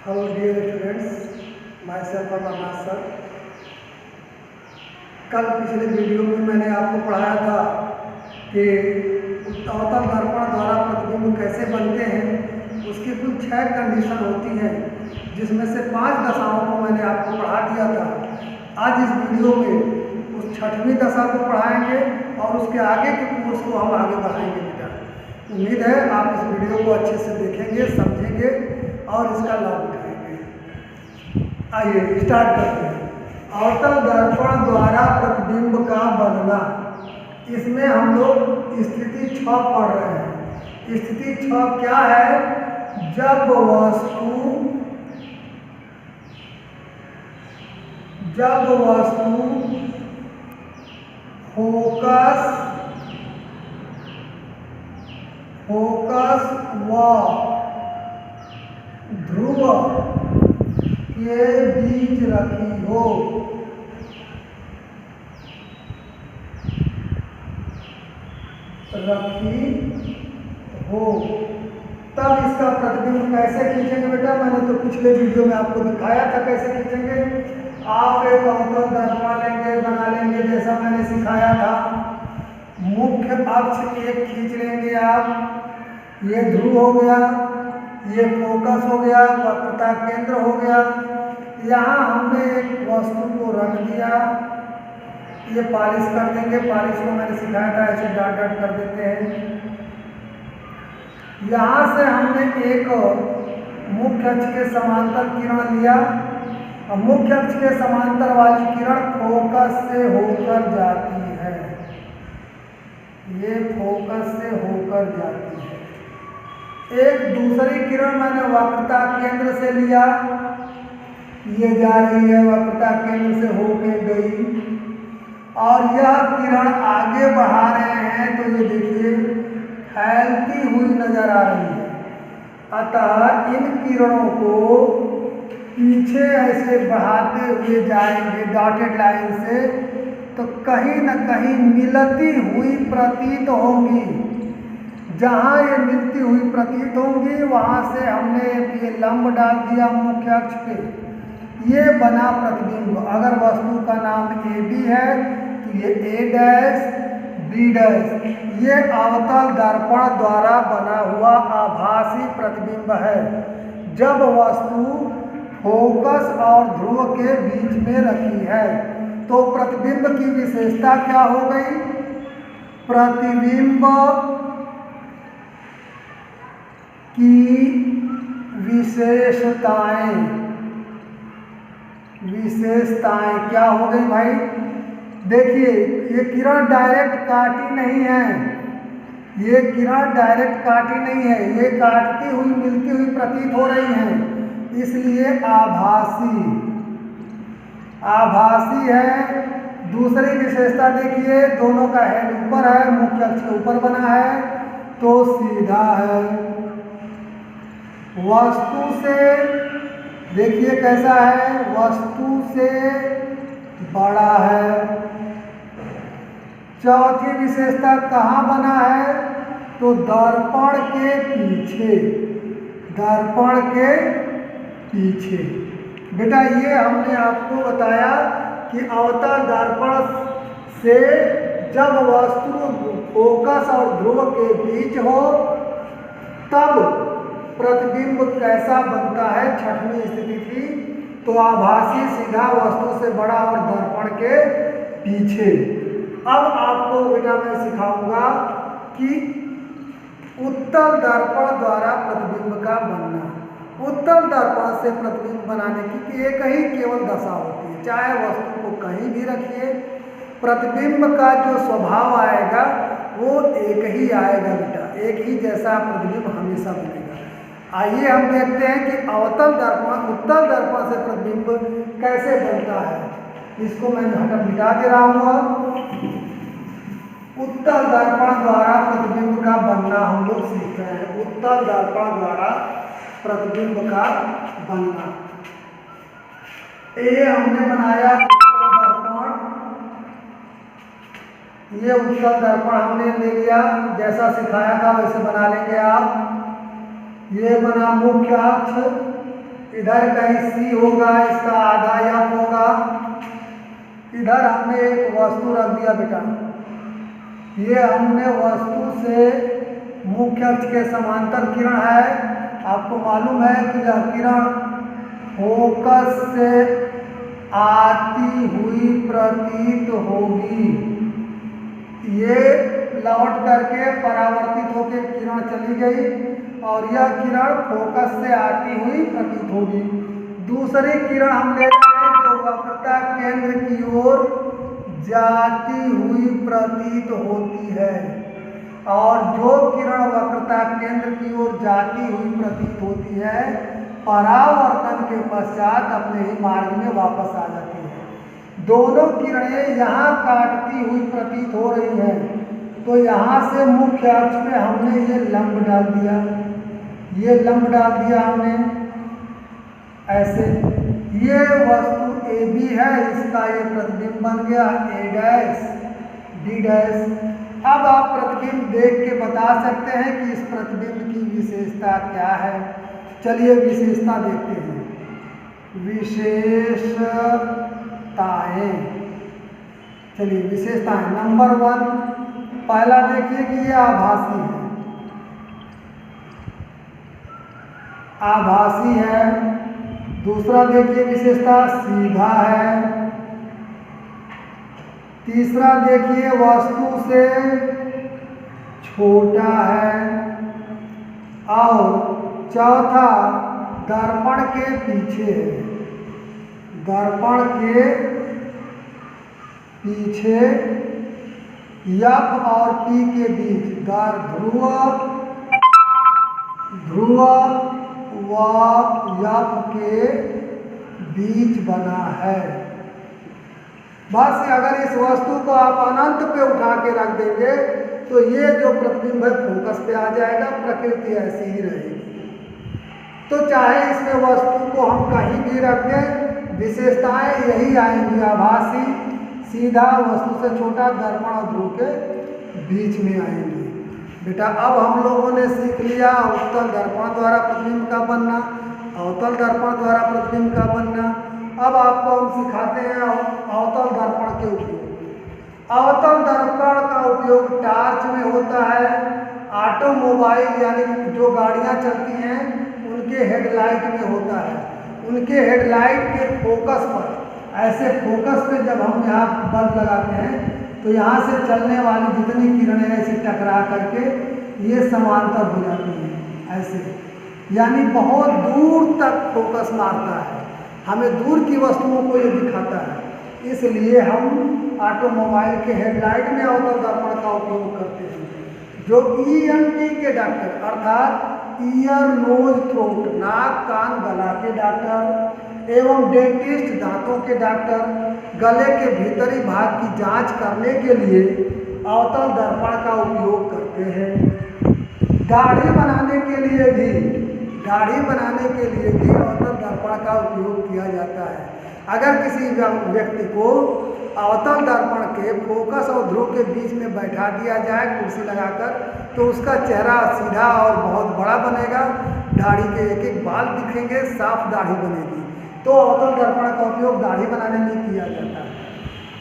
Hello dear students, myself Amarnath sir. कल पिछले video में मैंने आपको पढ़ाया था कि अवतल दर्पण द्वारा प्रतिबिंब कैसे बनते हैं। उसकी कुल 6 कंडीशन होती हैं, जिसमें से 5 दशाओं को मैंने आपको पढ़ा दिया था। आज इस वीडियो में उस 6वीं दशा को पढ़ाएंगे और उसके आगे के कोर्स को हम आगे बढ़ाएंगे बेटा। उम्मीद है आप इस वीडियो को अच्छे से देखेंगे, समझेंगे और इसका लाभ उठाएंगे। आइए स्टार्ट करते हैं। अवतल दर्पण द्वारा प्रतिबिंब का बनना, इसमें हम लोग स्थिति 6 पढ़ रहे हैं। स्थिति 6 क्या है? जब वस्तु फोकस व ध्रुव के बीच रखी हो। तब इसका प्रतिबिंब कैसे खींचेंगे बेटा? मैंने तो पिछले वीडियो में आपको दिखाया था कैसे खींचेंगे। आप एक अवतल दर्पण लेंगे, बना लेंगे जैसा मैंने सिखाया था। मुख्य अक्ष एक खींच लेंगे आप, ये ध्रुव हो गया, ये फोकस हो गया, वक्रता केंद्र हो गया। यहाँ हमने एक वस्तु को रख दिया, ये पॉलिश कर देंगे। पॉलिश को मैंने सिखाया था, ऐसे डॉट डॉट कर देते हैं। यहाँ से हमने एक मुख्य अक्ष के समांतर किरण लिया और मुख्य अक्ष के समांतर वाली किरण फोकस से होकर जाती है। ये फोकस से होकर जाती है। एक दूसरी किरण मैंने वक्रता केंद्र से लिया, ये जा रही है, वक्रता केंद्र से होके गई और यह किरण आगे बढ़ा रहे हैं तो ये देखिए फैलती हुई नजर आ रही है। अतः इन किरणों को पीछे ऐसे बढ़ाते हुए जाएंगे डॉटेड लाइन से, तो कहीं न कहीं मिलती हुई प्रतीत होंगी। जहाँ ये मिलती हुई प्रतीत होंगी वहाँ से हमने ये लंब डाल दिया मुख्य अक्ष पे। ये बना प्रतिबिंब। अगर वस्तु का नाम AB है तो ये A डैश B डैश, ये अवतल दर्पण द्वारा बना हुआ आभासी प्रतिबिंब है। जब वस्तु फोकस और ध्रुव के बीच में रखी है तो प्रतिबिंब की विशेषता क्या हो गई? प्रतिबिंब की विशेषताएं क्या हो गई भाई? देखिए ये किरण डायरेक्ट काटी नहीं है, ये किरण डायरेक्ट काटी नहीं है, ये काटती हुई मिलती हुई प्रतीत हो रही हैं, इसलिए आभासी है। दूसरी विशेषता देखिए, दोनों का हेड ऊपर है, मुख्य अक्ष के ऊपर बना है तो सीधा है। वस्तु से देखिए कैसा है, वस्तु से बड़ा है। चौथी विशेषता कहाँ बना है? तो दर्पण के पीछे। बेटा ये हमने आपको बताया कि अवतल दर्पण से जब वस्तु फोकस और ध्रुव के बीच हो तब प्रतिबिंब कैसा बनता है। 6वीं स्थिति थी तो आभासी, सीधा, वस्तु से बड़ा और दर्पण के पीछे। अब आपको बेटा मैं सिखाऊंगा कि उत्तल दर्पण द्वारा प्रतिबिंब का बनना। उत्तल दर्पण से प्रतिबिंब बनाने की एक ही केवल दशा होती है, चाहे वस्तु को कहीं भी रखिए, प्रतिबिंब का जो स्वभाव आएगा वो एक ही आएगा बेटा, एक ही जैसा प्रतिबिंब हमेशा बनेगा। आइए हम देखते हैं कि उत्तल दर्पण से प्रतिबिंब कैसे बनता है। इसको मैं मिटा दे रहा हूँ। उत्तल दर्पण द्वारा प्रतिबिंब का बनना हम लोग सीख रहे हैं। उत्तल दर्पण द्वारा प्रतिबिंब का बनना, ये हमने बनाया उत्तल दर्पण। ये उत्तल दर्पण हमने ले लिया, जैसा सिखाया था वैसे बना लेंगे आप। ये बना मुख्य अक्ष, इधर कहीं सी होगा, इसका आधा एफ होगा। इधर हमने एक वस्तु रख दिया बेटा, ये हमने वस्तु से मुख्य अक्ष के समांतर किरण है। आपको मालूम है कि यह किरण फोकस से आती हुई प्रतीत होगी। ये लौट करके परावर्तित होकर किरण चली गई और यह किरण फोकस से आती हुई प्रतीत होगी। दूसरी किरण हम ले रहे हैं जो वक्रता केंद्र की ओर जाती हुई प्रतीत होती है, और जो किरण वक्रता केंद्र की ओर जाती हुई प्रतीत होती है परावर्तन के पश्चात अपने ही मार्ग में वापस आ जाती है। दोनों किरणें यहाँ काटती हुई प्रतीत हो रही है, तो यहाँ से मुख्य अक्ष पे हमने ये लंब डाल दिया, ये लंब डाल दिया हमने ऐसे। ये वस्तु ए बी है, इसका ये प्रतिबिंब बन गया ए डैश डी डैश। अब आप प्रतिबिंब देख के बता सकते हैं कि इस प्रतिबिंब की विशेषता क्या है। चलिए विशेषता देखते हैं। विशेषताएं, चलिए विशेषताएं। नंबर 1, पहला देखिए कि ये आभासी है, आभासी है। दूसरा देखिए विशेषता सीधा है। तीसरा देखिए वस्तु से छोटा है। और चौथा दर्पण के पीछे है, दर्पण के पीछे एफ और पी के बीच ध्रुव व एफ के बीच बना है। बस अगर इस वस्तु को आप अनंत पे उठा के रख देंगे तो ये जो प्रतिबिंब है फोकस पे आ जाएगा, प्रकृति ऐसी ही रहेगी। तो चाहे इसमें वस्तु को हम कहीं भी रख दें, विशेषताएं यही आएंगी, आभासी, सीधा, वस्तु से छोटा, दर्पण और ध्रुव के बीच में आएंगी। बेटा अब हम लोगों ने सीख लिया उत्तल दर्पण द्वारा प्रतिबिंब का बनना, अवतल दर्पण द्वारा प्रतिबिंब का बनना। अब आपको हम सिखाते हैं अवतल दर्पण के उपयोग। अवतल दर्पण का उपयोग टार्च में होता है, ऑटोमोबाइल यानी जो गाड़ियां चलती हैं उनके हेडलाइट में होता है। उनके हेडलाइट के फोकस पर, ऐसे फोकस पे जब हम यहाँ बल्ब लगाते हैं तो यहाँ से चलने वाली जितनी किरणें ऐसे टकरा करके ये समांतर हो जाती हैं ऐसे, यानी बहुत दूर तक फोकस मारता है, हमें दूर की वस्तुओं को ये दिखाता है। इसलिए हम ऑटोमोबाइल के हेडलाइट में अवतल दर्पण का उपयोग करते हैं। जो ENT के डॉक्टर अर्थात ईयर नोज थ्रोट, नाक कान गला के डॉक्टर एवं डेंटिस्ट दांतों के डॉक्टर गले के भीतरी भाग की जांच करने के लिए अवतल दर्पण का उपयोग करते हैं। दाढ़ी बनाने के लिए भी अवतल दर्पण का उपयोग किया जाता है। अगर किसी व्यक्ति को अवतल दर्पण के फोकस और ध्रुव के बीच में बैठा दिया जाए कुर्सी लगाकर, तो उसका चेहरा सीधा और बहुत बड़ा बनेगा, दाढ़ी के एक एक बाल दिखेंगे, साफ दाढ़ी बनेगी। तो अवतल दर्पण का उपयोग दाढ़ी बनाने में किया जाता है।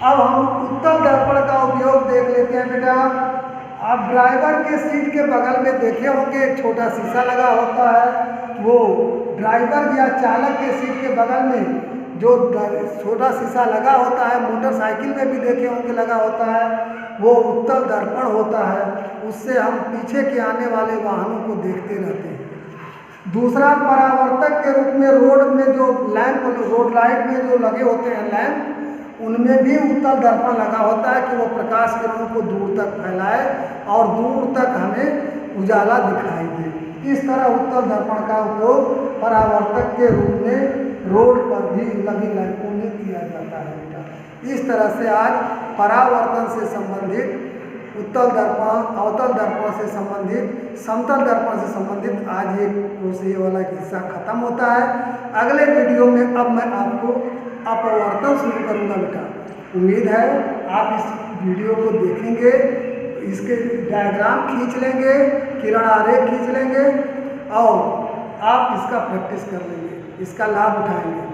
अब हम उत्तल दर्पण का उपयोग देख लेते हैं। बेटा आप ड्राइवर के सीट के बगल में देखे होंगे एक छोटा शीशा लगा होता है, वो ड्राइवर या चालक के सीट के बगल में जो छोटा शीशा लगा होता है, मोटरसाइकिल में भी देखे होंगे लगा होता है, वो उत्तल दर्पण होता है। उससे हम पीछे के आने वाले वाहनों को देखते रहते हैं। दूसरा परावर्तक के रूप में रोड में जो लैंप, रोड लाइट में जो लगे होते हैं लैंप, उनमें भी उत्तल दर्पण लगा होता है कि वो प्रकाश किरणों को दूर तक फैलाए और दूर तक हमें उजाला दिखाई दे। इस तरह उत्तल दर्पण का उपयोग परावर्तक के रूप में रोड पर भी लगी लैंपों में किया जाता है। बेटा इस तरह से आज परावर्तन से संबंधित, उत्तल दर्पण, अवतल दर्पण से संबंधित, समतल दर्पण से संबंधित आज ये कोर्स ये वाला हिस्सा खत्म होता है। अगले वीडियो में अब मैं आपको अपवर्तन शुरू करूँगा। बेटा उम्मीद है आप इस वीडियो को देखेंगे, इसके डायग्राम खींच लेंगे, किरण आरेख खींच लेंगे और आप इसका प्रैक्टिस कर लेंगे, इसका लाभ उठाएंगे।